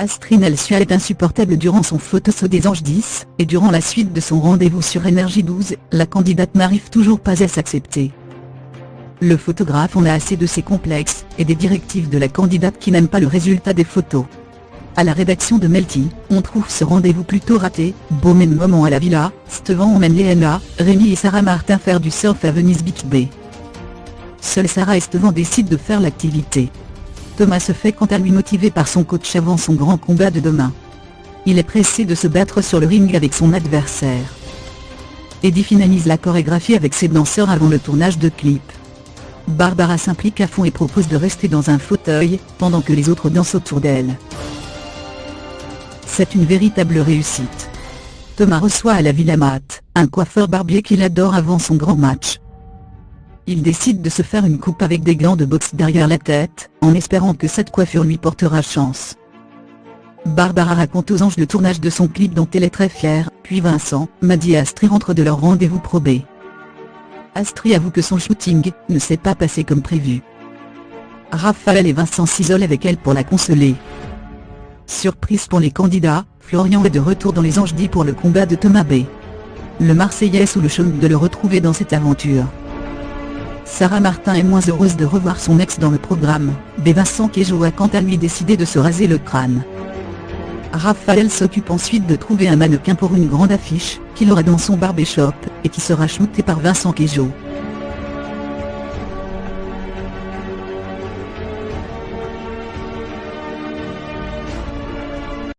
Astrid Nelcia est insupportable durant son photosaut des Anges 10, et durant la suite de son rendez-vous sur Énergie 12, la candidate n'arrive toujours pas à s'accepter. Le photographe en a assez de ses complexes, et des directives de la candidate qui n'aime pas le résultat des photos. À la rédaction de Melty, on trouve ce rendez-vous plutôt raté. Beau même moment à la villa, Stevan emmène Léana, Rémi et Sarah Martin faire du surf à Venice Beach Bay. Seuls Sarah et Stevan décident de faire l'activité. Thomas se fait quant à lui motivé par son coach avant son grand combat de demain. Il est pressé de se battre sur le ring avec son adversaire. Eddie finalise la chorégraphie avec ses danseurs avant le tournage de clip. Barbara s'implique à fond et propose de rester dans un fauteuil, pendant que les autres dansent autour d'elle. C'est une véritable réussite. Thomas reçoit à la Villa Matt, un coiffeur barbier qu'il adore avant son grand match. Il décide de se faire une coupe avec des gants de boxe derrière la tête, en espérant que cette coiffure lui portera chance. Barbara raconte aux anges le tournage de son clip dont elle est très fière, puis Vincent, Maddy et Astrid rentrent de leur rendez-vous probé. Astrid avoue que son shooting ne s'est pas passé comme prévu. Raphaël et Vincent s'isolent avec elle pour la consoler. Surprise pour les candidats, Florian est de retour dans les Anges 10 pour le combat de Thomas B. Le Marseillais sous le choc de le retrouver dans cette aventure. Sarah Martin est moins heureuse de revoir son ex dans le programme, mais Vincent Queijo a quant à lui décidé de se raser le crâne. Raphaël s'occupe ensuite de trouver un mannequin pour une grande affiche, qu'il aura dans son barbershop, et qui sera shootée par Vincent Queijo.